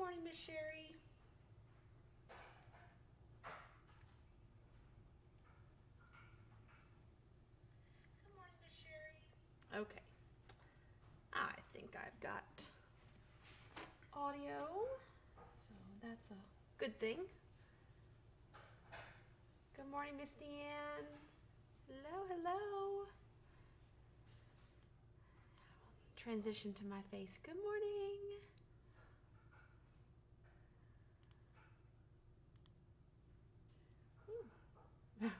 morning, Miss Sherry. Good morning, Miss Sherry. Okay. I think I've got audio, so that's a good thing. Good morning, Miss Deanne. Hello, hello. Transition to my face. Good morning.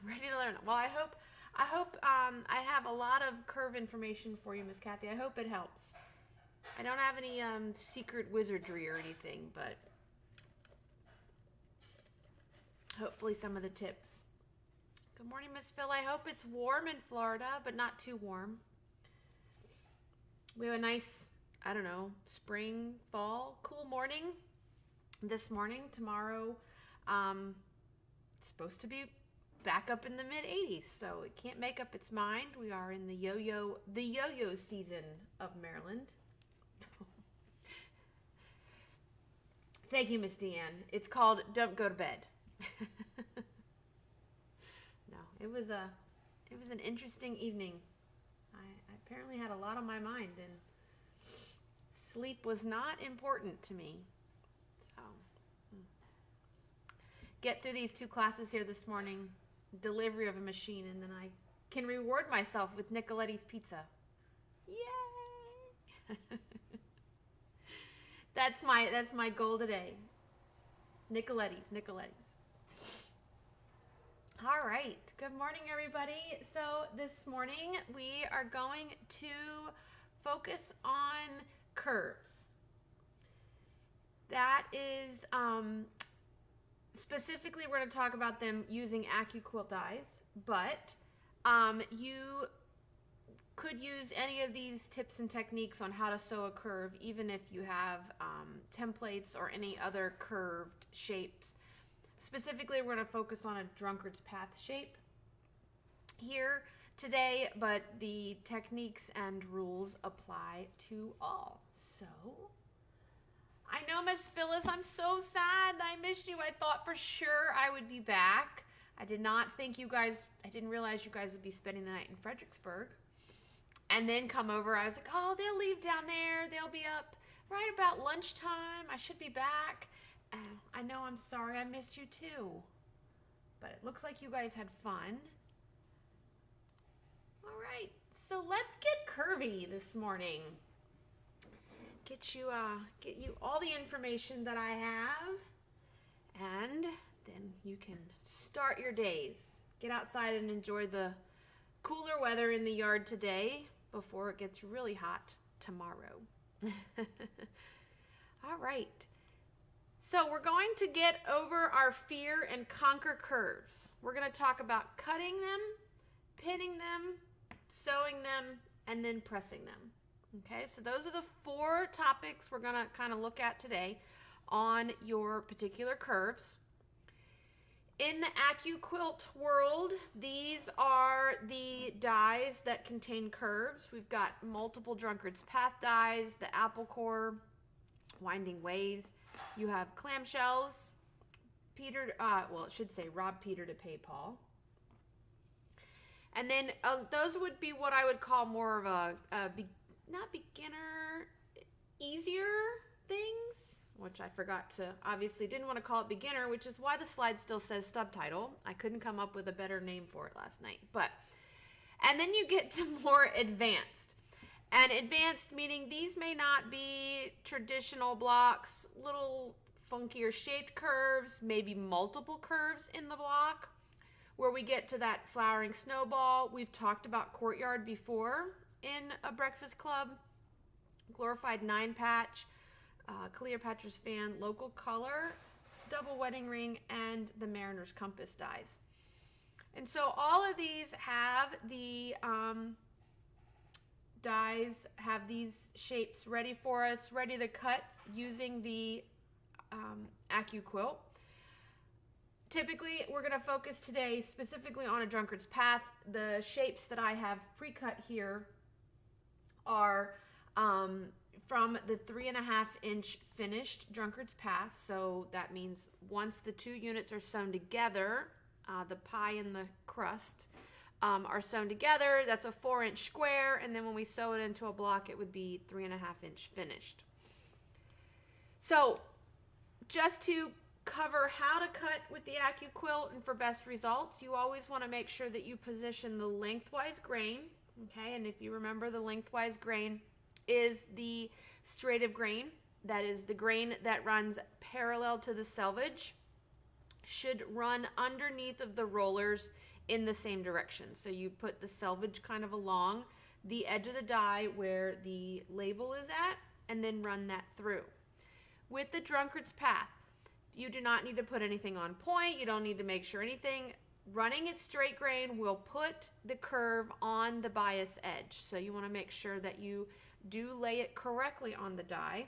Ready to learn. Well, I hope I have a lot of curve information for you, Miss Kathy. I hope it helps. I don't have any secret wizardry or anything, but hopefully some of the tips. Good morning, Miss Phil. I hope it's warm in Florida, but not too warm. We have a nice, I don't know, spring, fall, cool morning this morning. Tomorrow, it's supposed to be back up in the mid 80s, so it can't make up its mind. We are in the yo-yo season of Maryland. Thank you, Miss Deanne. It's called Don't Go to Bed. No, it was an interesting evening. I apparently had a lot on my mind, and sleep was not important to me. So, get through these 2 classes here this morning, delivery of a machine, and then I can reward myself with Nicoletti's pizza. Yay! That's my goal today. Nicoletti's. All right. Good morning, everybody. So this morning we are going to focus on curves. That is specifically, we're going to talk about them using AccuQuilt dies, but you could use any of these tips and techniques on how to sew a curve, even if you have templates or any other curved shapes. Specifically, we're going to focus on a drunkard's path shape here today, but the techniques and rules apply to all. So, I know, Miss Phyllis, I'm so sad. I missed you. I thought for sure I would be back. I didn't realize you guys would be spending the night in Fredericksburg. And then come over. I was like, oh, they'll leave down there. They'll be up right about lunchtime. I should be back. I know, I'm sorry I missed you too. But it looks like you guys had fun. All right, so let's get curvy this morning. Get you all the information that I have, and then you can start your days. Get outside and enjoy the cooler weather in the yard today before it gets really hot tomorrow. All right. So we're going to get over our fear and conquer curves. We're going to talk about cutting them, pinning them, sewing them, and then pressing them. Okay, so those are the 4 topics we're going to kind of look at today on your particular curves. In the AccuQuilt world, these are the dies that contain curves. We've got multiple drunkard's path dies, the apple core, winding ways. You have clamshells, it should say rob Peter to pay Paul. And then those would be what I would call more of not beginner, easier things, which I forgot to, obviously didn't want to call it beginner, which is why the slide still says subtitle. I couldn't come up with a better name for it last night. And then you get to more advanced. And advanced meaning these may not be traditional blocks, little funkier shaped curves, maybe multiple curves in the block, where we get to that flowering snowball. We've talked about courtyard before in a breakfast club, glorified 9-patch, Cleopatra's fan, local color, double wedding ring, and the mariner's compass dies. And so all of these have the dies, have these shapes ready for us, ready to cut using the AccuQuilt. Typically, we're going to focus today specifically on a drunkard's path. The shapes that I have pre-cut here are from the 3.5-inch finished drunkard's path. So that means once the 2 units are sewn together, the pie and the crust are sewn together, that's a 4-inch square, and then when we sew it into a block, it would be 3.5-inch finished. So just to cover how to cut with the AccuQuilt and for best results, you always want to make sure that you position the lengthwise grain, okay? And if you remember, the lengthwise grain is the straight of grain. That is the grain that runs parallel to the selvage, should run underneath of the rollers in the same direction. So you put the selvage kind of along the edge of the die where the label is at, and then run that through. With the drunkard's path, you do not need to put anything on point. You don't need to make sure anything. Running it straight grain will put the curve on the bias edge. So you want to make sure that you do lay it correctly on the die.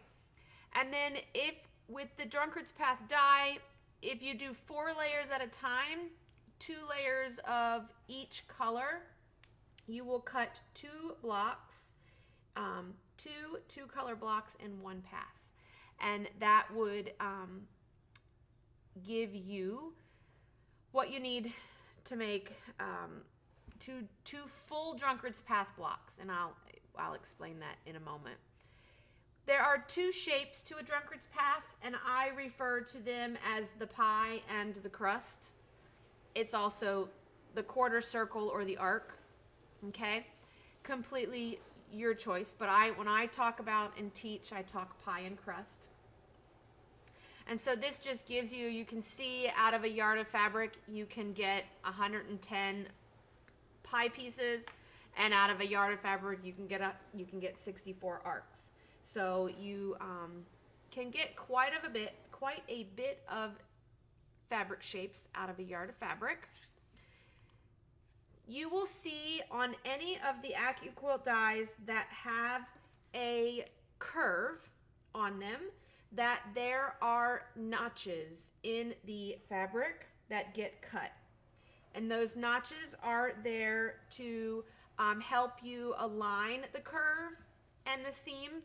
And then if with the drunkard's path die, if you do 4 layers at a time, 2 layers of each color, you will cut 2 blocks, two color blocks in one pass. And that would give you what you need to make two full drunkard's path blocks, and I'll explain that in a moment. There are 2 shapes to a drunkard's path, and I refer to them as the pie and the crust. It's also the quarter circle or the arc, okay? Completely your choice, but when I talk about and teach, I talk pie and crust. And so this just gives you, you can see out of a yard of fabric, you can get 110 pie pieces, and out of a yard of fabric, you can get 64 arcs. So you can get quite a bit of fabric shapes out of a yard of fabric. You will see on any of the AccuQuilt dies that have a curve on them that there are notches in the fabric that get cut. And those notches are there to help you align the curve and the seam,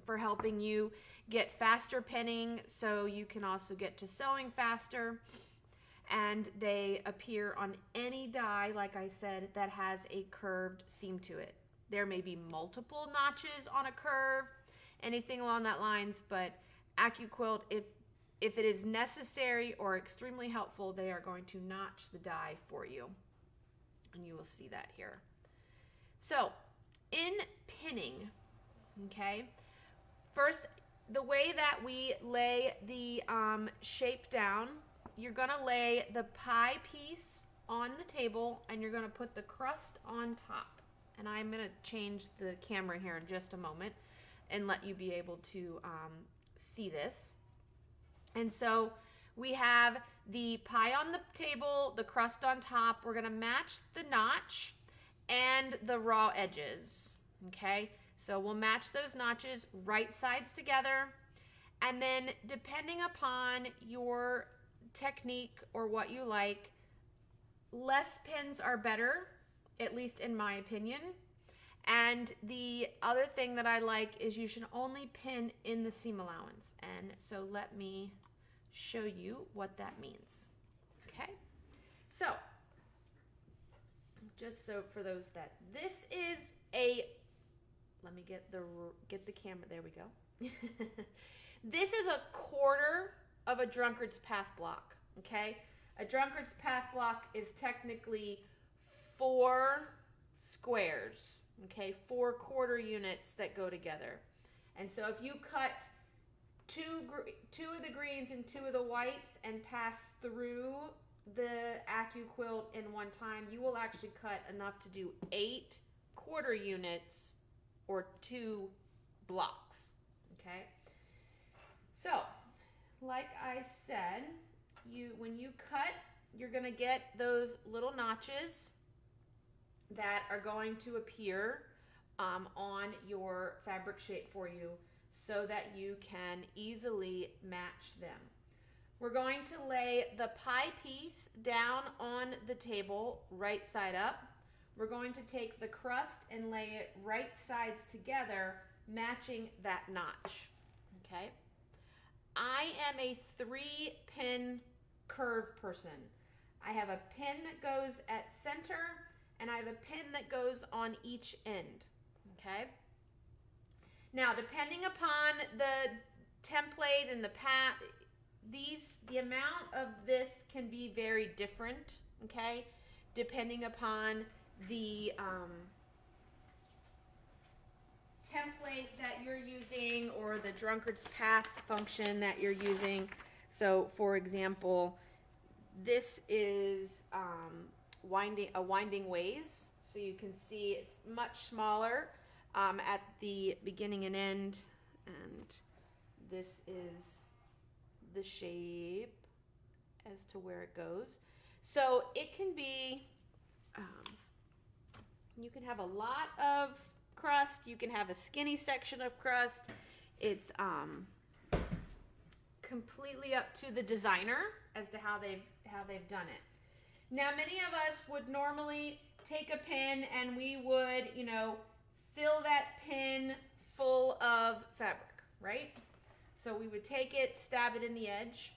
for helping you get faster pinning, so you can also get to sewing faster. And they appear on any die, like I said, that has a curved seam to it. There may be multiple notches on a curve, anything along that lines, but AccuQuilt, if it is necessary or extremely helpful, they are going to notch the die for you. And you will see that here. So, in pinning, okay, first, the way that we lay the shape down, you're gonna lay the pie piece on the table and you're gonna put the crust on top. And I'm gonna change the camera here in just a moment and let you be able to see this. And so we have the pie on the table, the crust on top. We're gonna match the notch and the raw edges, okay? So we'll match those notches right sides together. And then depending upon your technique or what you like, less pins are better, at least in my opinion. And the other thing that I like is you should only pin in the seam allowance. And so let me show you what that means. Okay, so just so for those that this is a, let me get the camera, there we go. This is a quarter of a drunkard's path block, okay? A drunkard's path block is technically 4 squares, okay? 4 quarter units that go together. And so if you cut two of the greens and 2 of the whites and pass through the AccuQuilt in one time, you will actually cut enough to do 8 quarter units or 2 blocks, okay? So, like I said, when you cut, you're gonna get those little notches that are going to appear on your fabric shape for you so that you can easily match them. We're going to lay the pie piece down on the table, right side up. We're going to take the crust and lay it right sides together matching that notch, okay? I am a 3-pin curve person. I have a pin that goes at center, and I have a pin that goes on each end, okay? Now, depending upon the template and the path, the amount of this can be very different, okay? Depending upon the template that you're using or the drunkard's path function that you're using. So, for example, this is winding ways. So you can see it's much smaller at the beginning and end, and this is the shape as to where it goes. So it can be, you can have a lot of crust, you can have a skinny section of crust. It's completely up to the designer as to how they've done it. Now, many of us would normally take a pin and we would, fill that pin full of fabric, right? So we would take it, stab it in the edge.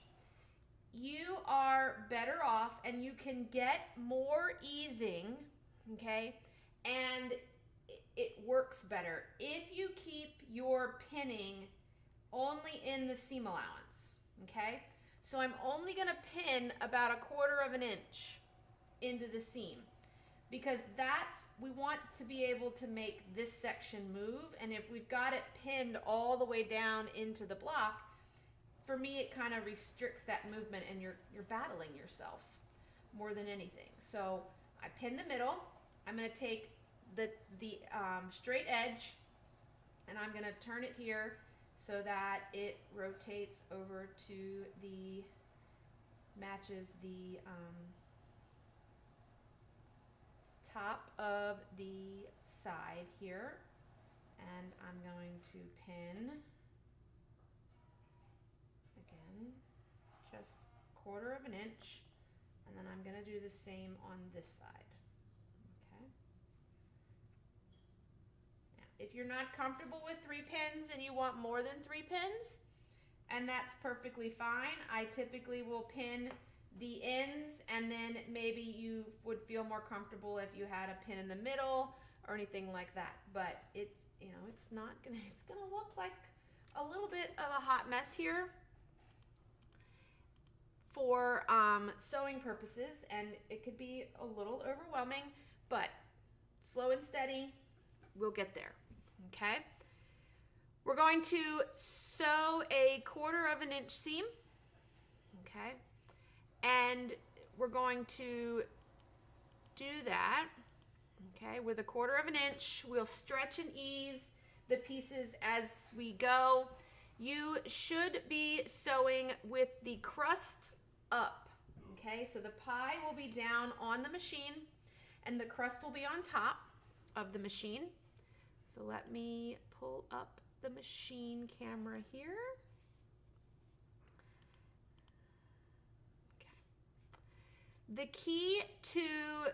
You are better off and you can get more easing, okay? And it works better if you keep your pinning only in the seam allowance, okay? So I'm only gonna pin about 1/4 of an inch into the seam, because we want to be able to make this section move, and if we've got it pinned all the way down into the block, for me it kind of restricts that movement and you're battling yourself more than anything. So I pin the middle, I'm gonna take the straight edge and I'm gonna turn it here so that it rotates over to matches the top of the side here, and I'm going to pin again just 1/4 of an inch, and then I'm going to do the same on this side. Okay. Now, if you're not comfortable with 3 pins and you want more than 3 pins, and that's perfectly fine, I typically will pin the ends, and then maybe you would feel more comfortable if you had a pin in the middle or anything like that. But it's gonna look like a little bit of a hot mess here for sewing purposes, and it could be a little overwhelming, but slow and steady, we'll get there. Okay, we're going to sew a 1/4 of an inch seam. Okay. And we're going to do that, okay, with 1/4 of an inch. We'll stretch and ease the pieces as we go. You should be sewing with the crust up, okay? So the pie will be down on the machine and the crust will be on top of the machine. So let me pull up the machine camera here. The key to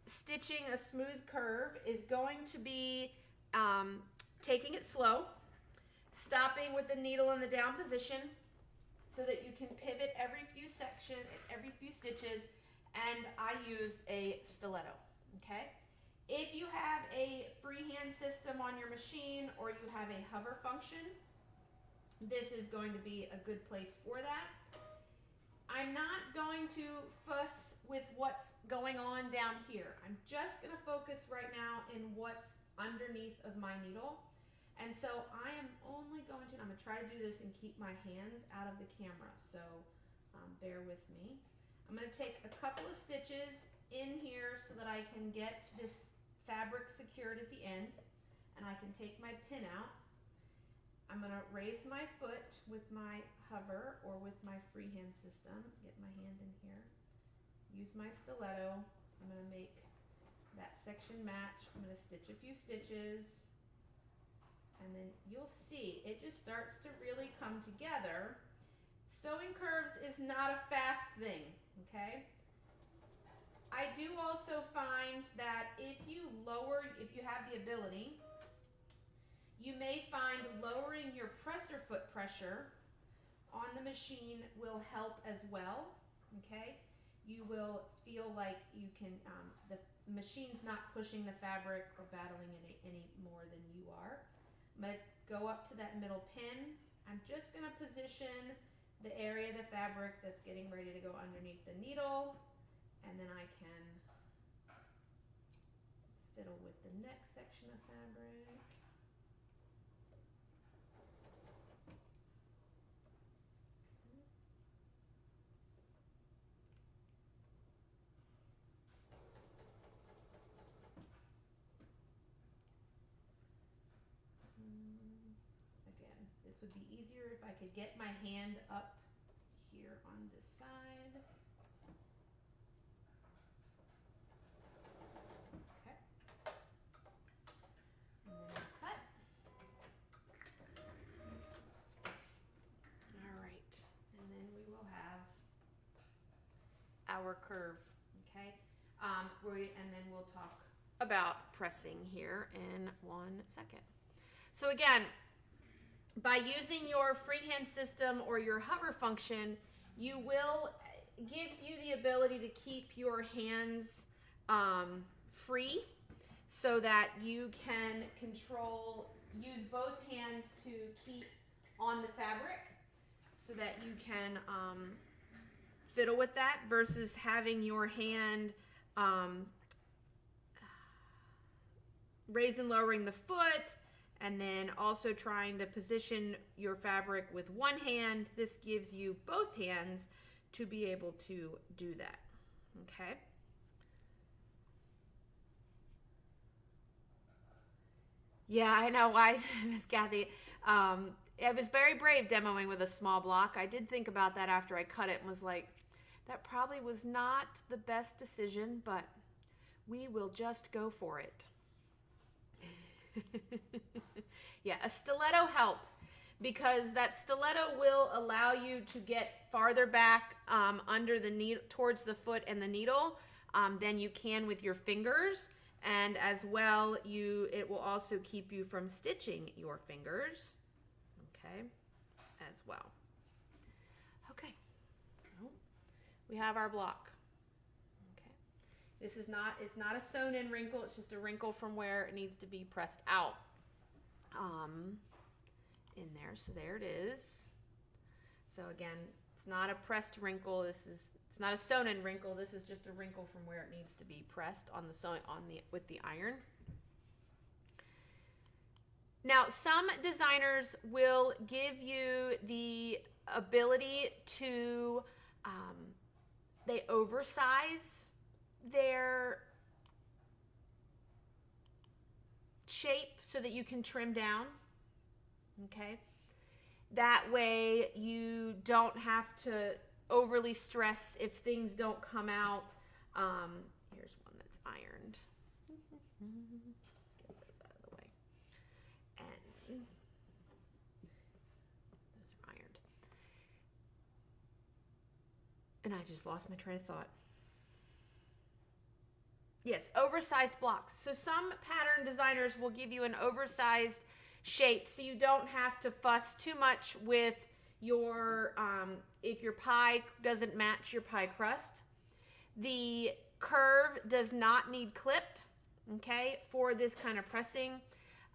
stitching a smooth curve is going to be taking it slow, stopping with the needle in the down position so that you can pivot every few stitches, and I use a stiletto, okay? If you have a freehand system on your machine or you have a hover function, this is going to be a good place for that. I'm not going to fuss with what's going on down here. I'm just going to focus right now in what's underneath of my needle. And so I am only going to, I'm going to try to do this and keep my hands out of the camera, so bear with me. I'm going to take a couple of stitches in here so that I can get this fabric secured at the end, and I can take my pin out. I'm going to raise my foot with my hover or with my freehand system, get my hand in here, use my stiletto. I'm going to make that section match. I'm going to stitch a few stitches, and then you'll see it just starts to really come together. Sewing curves is not a fast thing, okay? I do also find that if you have the ability, You may find lowering your presser foot pressure on the machine will help as well, okay? You will feel like you can, the machine's not pushing the fabric or battling it any more than you are. I'm gonna go up to that middle pin. I'm just gonna position the area of the fabric that's getting ready to go underneath the needle, and then I can fiddle with the next section of fabric. Again, this would be easier if I could get my hand up here on this side. Okay. And then cut. All right. And then we will have our curve. Okay. And then we'll talk about pressing here in 1 second. So again, by using your freehand system or your hover function, gives you the ability to keep your hands free so that you can use both hands to keep on the fabric so that you can fiddle with that versus having your hand raising and lowering the foot, and then also trying to position your fabric with one hand. This gives you both hands to be able to do that, okay? Yeah, I know why, Miss Kathy. It was very brave demoing with a small block. I did think about that after I cut it and was like, that probably was not the best decision, but we will just go for it. Yeah, a stiletto helps because that stiletto will allow you to get farther back under the needle, towards the foot and the needle than you can with your fingers, and as well it will also keep you from stitching your fingers, okay, as well. Okay, we have our block. This is it's not a sewn in wrinkle, it's just a wrinkle from where it needs to be pressed out in there. So there it is. So again, it's not a pressed wrinkle. It's not a sewn in wrinkle. This is just a wrinkle from where it needs to be pressed on with the iron. Now, some designers will give you the ability to they oversize their shape so that you can trim down, okay? That way you don't have to overly stress if things don't come out. Here's one that's ironed. Let's get those out of the way. And those are ironed. And I just lost my train of thought. Yes, oversized blocks. So some pattern designers will give you an oversized shape so you don't have to fuss too much with your, if your pie doesn't match your pie crust. The curve does not need clipped, okay, for this kind of pressing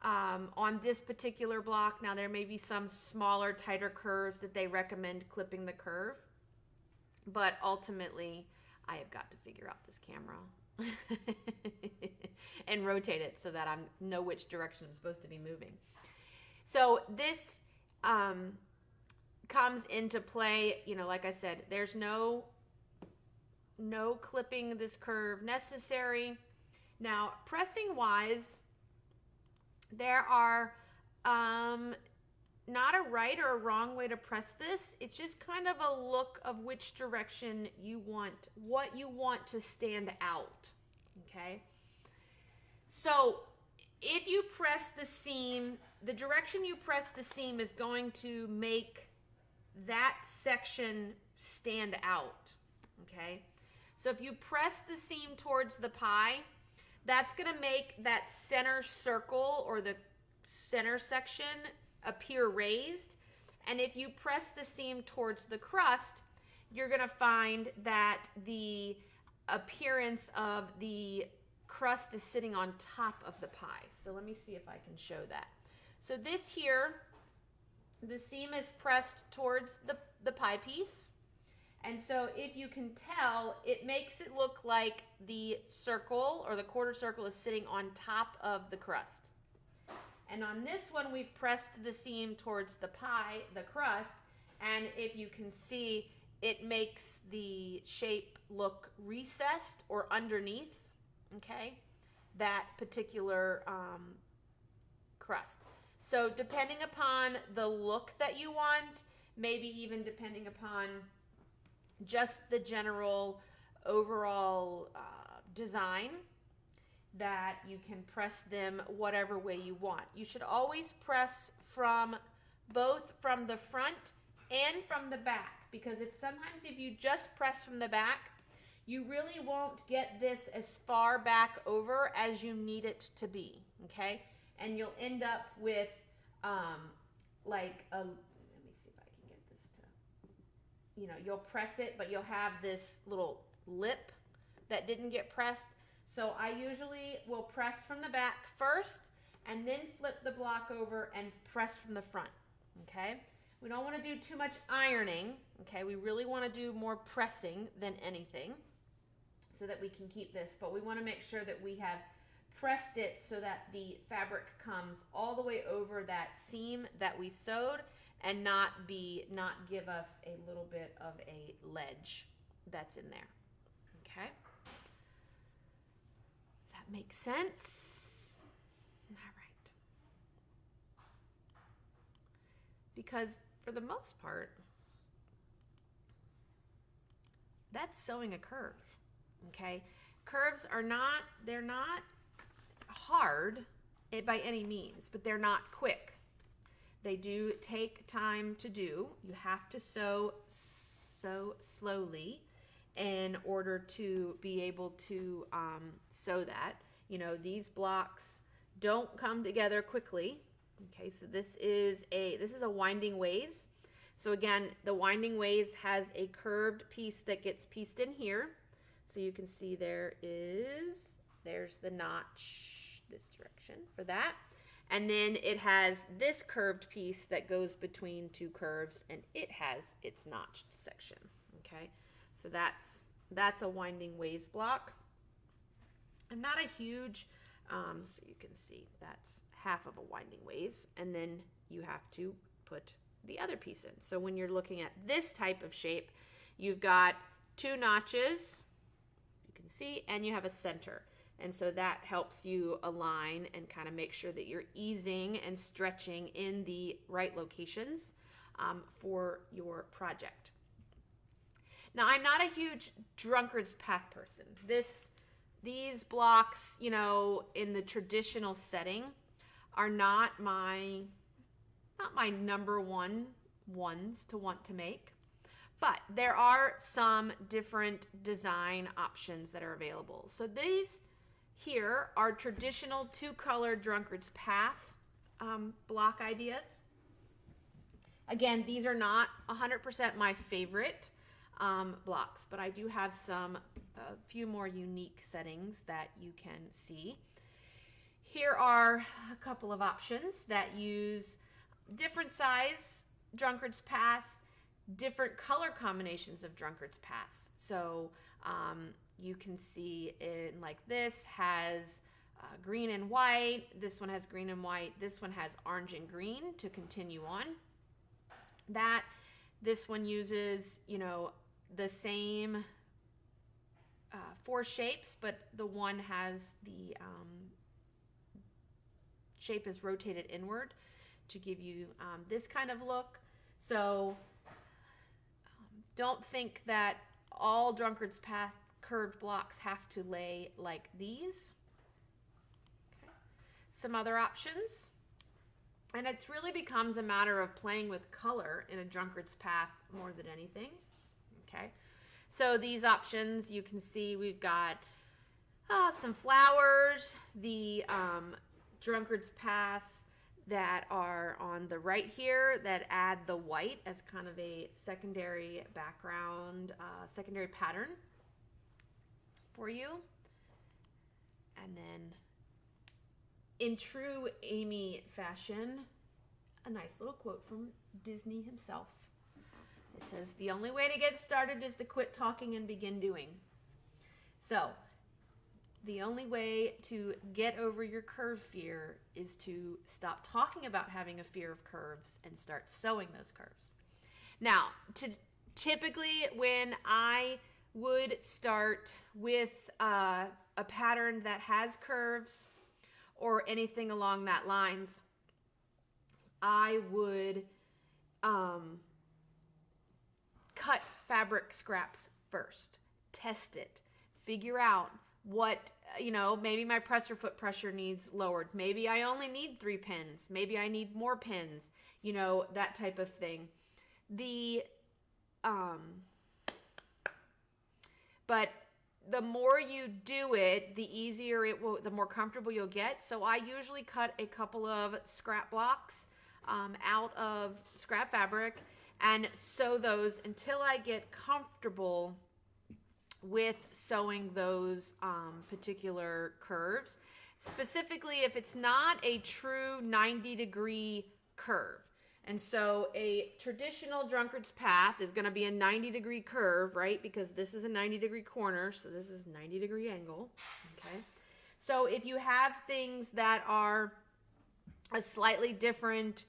on this particular block. Now there may be some smaller, tighter curves that they recommend clipping the curve, but ultimately I have got to figure out this camera and rotate it so that I know which direction I'm supposed to be moving. So this comes into play, you know, like I said, there's no clipping this curve necessary. Now, pressing wise, there are not a right or a wrong way to press this. It's just kind of a look of which direction you want, what you want to stand out, okay? So if you press the seam, the direction you press the seam is going to make that section stand out, okay? So if you press the seam towards the pie, that's gonna make that center circle or the center section appear raised. And if you press the seam towards the crust, you're going to find that the appearance of the crust is sitting on top of the pie. So let me see if I can show that. So this here, the seam is pressed towards the pie piece. And so if you can tell, it makes it look like the circle or the quarter circle is sitting on top of the crust. And on this one, we've pressed the seam towards the pie, the crust, and if you can see, it makes the shape look recessed or underneath, okay, that particular crust. So depending upon the look that you want, maybe even depending upon just the general overall design, that you can press them whatever way you want. You should always press from both from the front and from the back, because sometimes if you just press from the back, you really won't get this as far back over as you need it to be, okay? And you'll end up with like a, let me see if I can get this to, you know, you'll press it, but you'll have this little lip that didn't get pressed. So I usually will press from the back first and then flip the block over and press from the front, okay? We don't want to do too much ironing, okay? We really want to do more pressing than anything so that we can keep this, but we want to make sure that we have pressed it so that the fabric comes all the way over that seam that we sewed and not give us a little bit of a ledge that's in there, okay? That makes sense? All right. Because for the most part, that's sewing a curve, okay? Curves are not, they're not hard by any means, but they're not quick. They do take time to do. You have to sew slowly in order to be able to sew that. You know, these blocks don't come together quickly. Okay, so this is a winding ways. So again, the winding ways has a curved piece that gets pieced in here. So you can see there's the notch this direction for that. And then it has this curved piece that goes between two curves, and it has its notched section, okay? So that's a winding ways block. I'm not a huge, so you can see that's half of a winding ways, and then you have to put the other piece in. So when you're looking at this type of shape, you've got two notches, you can see, and you have a center. And so that helps you align and kind of make sure that you're easing and stretching in the right locations for your project. Now, I'm not a huge drunkard's path person. These blocks, you know, in the traditional setting are not my number one ones to want to make. But there are some different design options that are available. So these here are traditional two-color drunkard's path block ideas. Again, these are not 100% my favorite blocks, but I do have a few more unique settings that you can see. Here are a couple of options that use different size drunkard's paths, different color combinations of drunkard's paths. So you can see in like this has green and white. This one has green and white. This one has orange and green to continue on. This one uses, you know, the same 4 shapes, but the one has the shape is rotated inward to give you this kind of look. So don't think that all drunkard's path curved blocks have to lay like these. Okay. Some other options, and it really becomes a matter of playing with color in a drunkard's path more than anything. Okay, so these options, you can see we've got some flowers, the drunkard's paths, that are on the right here that add the white as kind of a secondary background, secondary pattern for you. And then in true Amy fashion, a nice little quote from Disney himself. It says, "The only way to get started is to quit talking and begin doing." So the only way to get over your curve fear is to stop talking about having a fear of curves and start sewing those curves. Now, typically when I would start with a pattern that has curves or anything along that lines, I would cut fabric scraps first, test it, figure out what, maybe my presser foot pressure needs lowered. Maybe I only need 3 pins. Maybe I need more pins, that type of thing. But the more you do it, the easier it will, the more comfortable you'll get. So I usually cut a couple of scrap blocks out of scrap fabric and sew those until I get comfortable with sewing those particular curves. Specifically, if it's not a true 90-degree curve. And so a traditional drunkard's path is going to be a 90-degree curve, right? Because this is a 90-degree corner, so this is 90-degree angle, okay? So if you have things that are a slightly different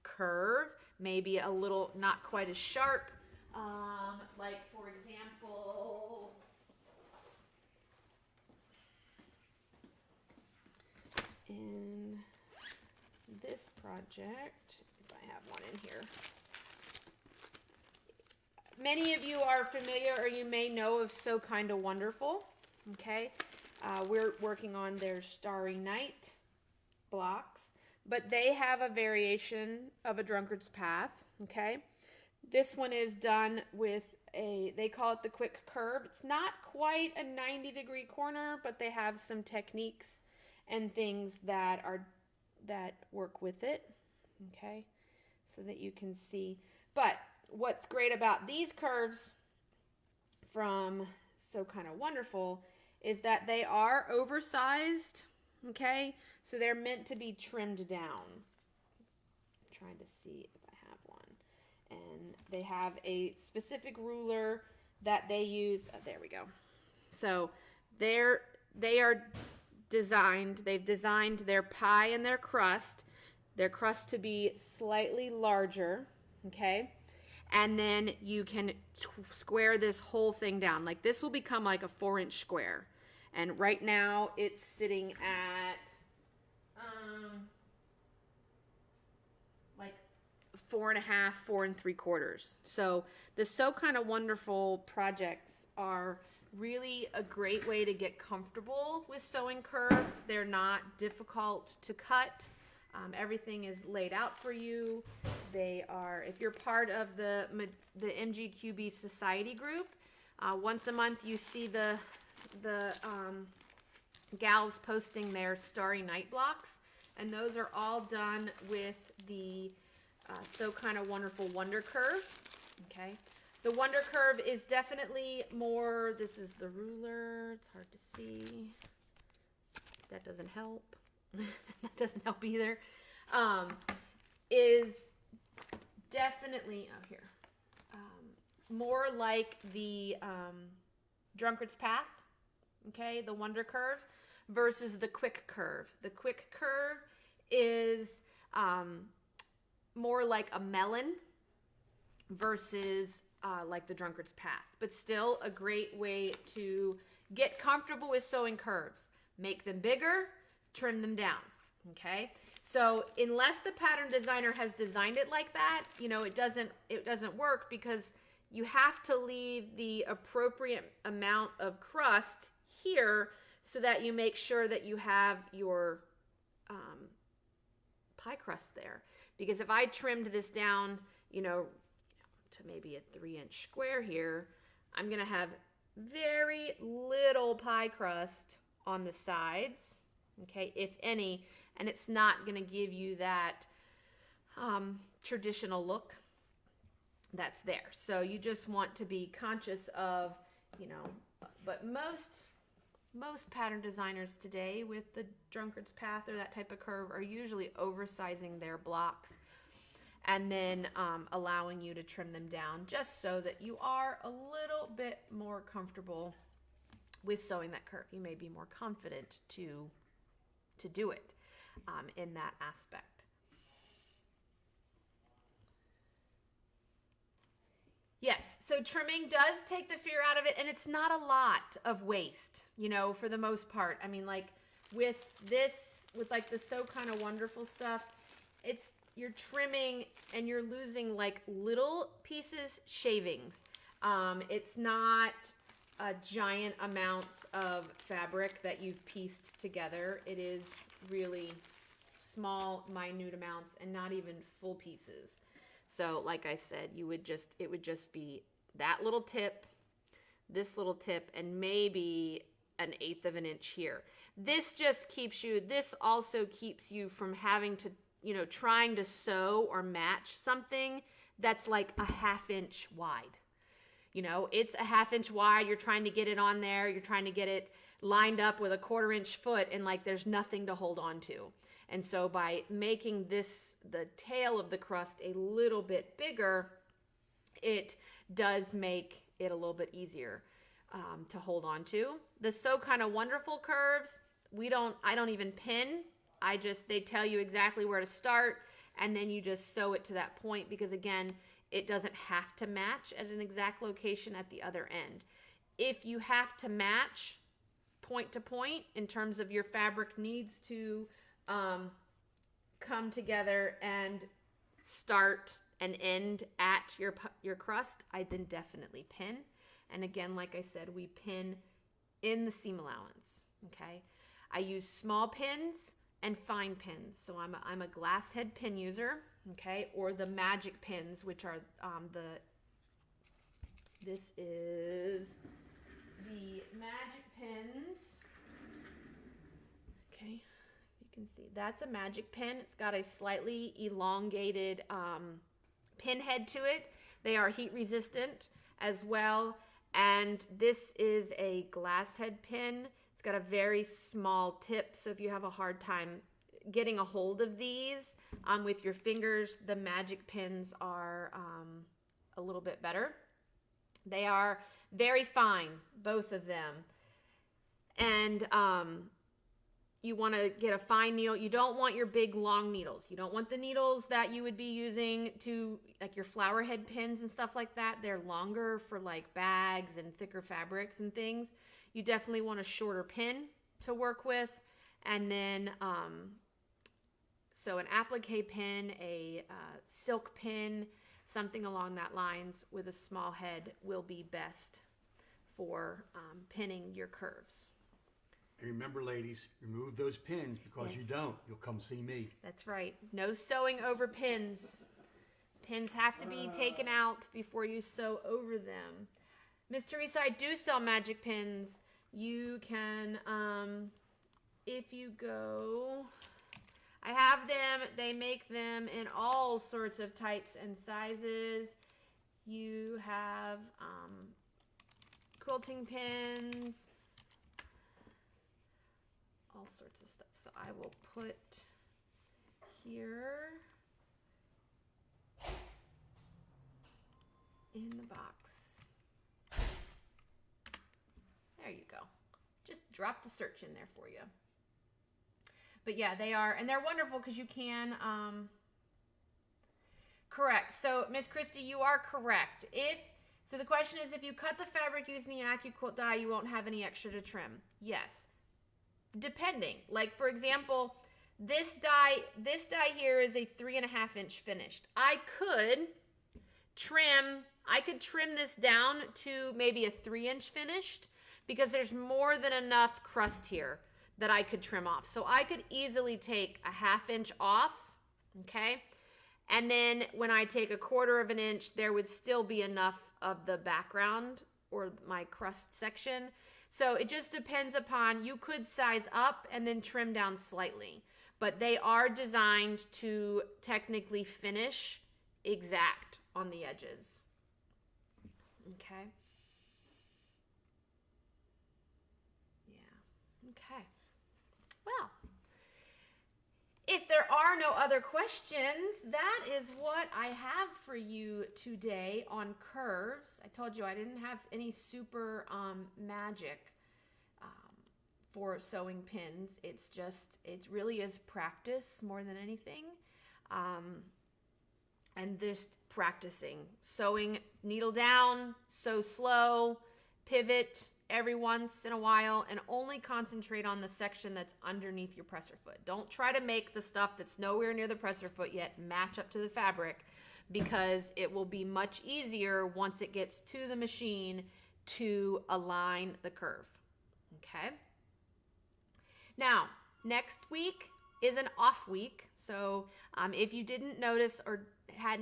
curve, maybe a little not quite as sharp, like for example, in this project, if I have one in here, many of you are familiar or you may know of So Kinda Wonderful, okay? We're working on their Starry Night blocks, but they have a variation of a drunkard's path, okay? This one is done with they call it the quick curve. It's not quite a 90-degree corner, but they have some techniques and things that work with it, okay? So that you can see. But what's great about these curves from So Kinda Wonderful is that they are oversized, okay? So they're meant to be trimmed down. I'm trying to see if I have one. And they have a specific ruler that they use. Oh, there we go. So they are designed, they've designed their pie and their crust to be slightly larger, okay? And then you can square this whole thing down. Like this will become like a 4-inch square. And right now it's sitting at like 4.5, 4 3/4. So the So Kinda Wonderful projects are really a great way to get comfortable with sewing curves. They're not difficult to cut. Everything is laid out for you. They are, if you're part of the MGQB Society group, once a month you see the gals posting their Starry Night blocks, and those are all done with the So Kinda Wonderful Wonder Curve, okay? The Wonder Curve is definitely more, this is the ruler, it's hard to see. That doesn't help. That doesn't help either. Is definitely, more like the drunkard's path, okay, the Wonder Curve, versus the quick curve. The quick curve is more like a melon versus like the drunkard's path, but still a great way to get comfortable with sewing curves. Make them bigger, trim them down, okay? So unless the pattern designer has designed it like that, it doesn't work, because you have to leave the appropriate amount of crust here so that you make sure that you have your pie crust there. Because if I trimmed this down, to maybe a 3-inch square here, I'm gonna have very little pie crust on the sides, okay, if any, and it's not going to give you that traditional look that's there. So you just want to be conscious of, you know, but most pattern designers today with the drunkard's path or that type of curve are usually oversizing their blocks and then allowing you to trim them down just so that you are a little bit more comfortable with sewing that curve. You may be more confident to do it in that aspect. Yes, so trimming does take the fear out of it, and it's not a lot of waste, you know, for the most part. I mean, like with this, with like the So Kind of Wonderful stuff, you're trimming and you're losing like little pieces, shavings. It's not giant amounts of fabric that you've pieced together. It is really small, minute amounts, and not even full pieces. So like I said, it would just be that little tip, this little tip, and maybe 1/8 of an inch here. This also keeps you from having to, you know, trying to sew or match something that's like a 1/2 inch wide. You know, it's a 1/2 inch wide. You're trying to get it on there. You're trying to get it lined up with a 1/4 inch foot, and like there's nothing to hold on to. And so by making the tail of the crust a little bit bigger, it does make it a little bit easier to hold on to. The So Kind of Wonderful curves, I don't even pin. They tell you exactly where to start, and then you just sew it to that point because again, it doesn't have to match at an exact location at the other end. If you have to match point to point in terms of your fabric needs to come together and start and end at your crust, I then definitely pin. And again, like I said, we pin in the seam allowance, okay? I use small pins and fine pins. So I'm a glass head pin user, okay? Or the magic pins, which are this is the magic pins, okay? You can see that's a magic pin. It's got a slightly elongated pin head to it. They are heat resistant as well. And this is a glass head pin. It's got a very small tip. So if you have a hard time getting a hold of these with your fingers, the magic pins are a little bit better. They are very fine, both of them. And you want to get a fine needle. You don't want your big long needles. You don't want the needles that you would be using to like your flower head pins and stuff like that. They're longer for like bags and thicker fabrics and things. You definitely want a shorter pin to work with. And then so an applique pin, a silk pin, something along that lines with a small head will be best for pinning your curves. And remember, ladies, remove those pins because Yes. you don't. You'll come see me. That's right. No sewing over pins. Pins have to be taken out before you sew over them. Miss Teresa, I do sell magic pins. You can, if you go, I have them. They make them in all sorts of types and sizes. You have quilting pins. All sorts of stuff. So I will put here in the box. There you go. Just drop the search in there for you. But yeah, they are, and they're wonderful because you can, correct. So Miss Christie, you are correct. So the question is, if you cut the fabric using the AccuQuilt die, you won't have any extra to trim. Yes. Depending, like for example, this die here is a 3.5 inch finished. I could trim this down to maybe a 3 inch finished because there's more than enough crust here that I could trim off. So I could easily take a 1/2 inch off, okay? And then when I take a 1/4 of an inch, there would still be enough of the background or my crust section So it just depends upon, you could size up and then trim down slightly, but they are designed to technically finish exact on the edges. Okay. Yeah. Okay. Well, if there are no other questions, that is what I have for you today on curves. I told you I didn't have any super magic for sewing pins. It's just, it really is practice more than anything. And just practicing. Sewing needle down, sew slow, pivot every once in a while, and only concentrate on the section that's underneath your presser foot. Don't try to make the stuff that's nowhere near the presser foot yet match up to the fabric, because it will be much easier once it gets to the machine to align the curve. Okay? Now, next week is an off week, so if you didn't notice or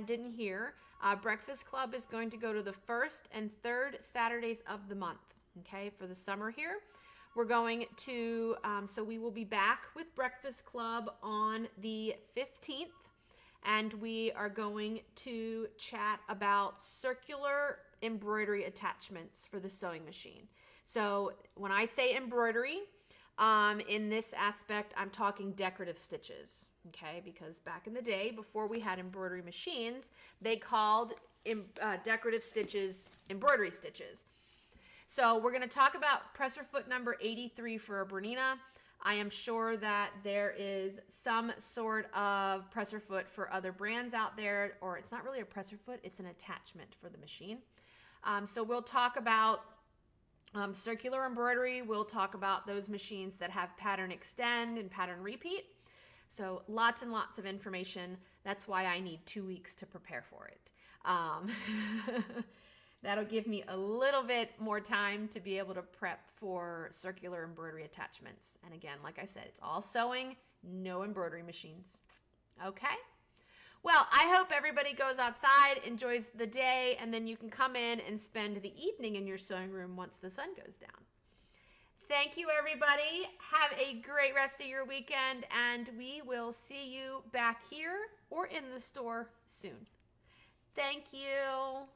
didn't hear, Breakfast Club is going to go to the first and third Saturdays of the month. Okay, for the summer here, we're going to, so we will be back with Breakfast Club on the 15th, and we are going to chat about circular embroidery attachments for the sewing machine. So when I say embroidery, in this aspect, I'm talking decorative stitches, okay? Because back in the day, before we had embroidery machines, they called decorative stitches embroidery stitches. So we're going to talk about presser foot number 83 for a Bernina. I am sure that there is some sort of presser foot for other brands out there, or it's not really a presser foot, it's an attachment for the machine. So we'll talk about circular embroidery. We'll talk about those machines that have pattern extend and pattern repeat. So lots and lots of information. That's why I need 2 weeks to prepare for it. That'll give me a little bit more time to be able to prep for circular embroidery attachments. And again, like I said, it's all sewing, no embroidery machines. Okay? Well, I hope everybody goes outside, enjoys the day, and then you can come in and spend the evening in your sewing room once the sun goes down. Thank you, everybody. Have a great rest of your weekend, and we will see you back here or in the store soon. Thank you.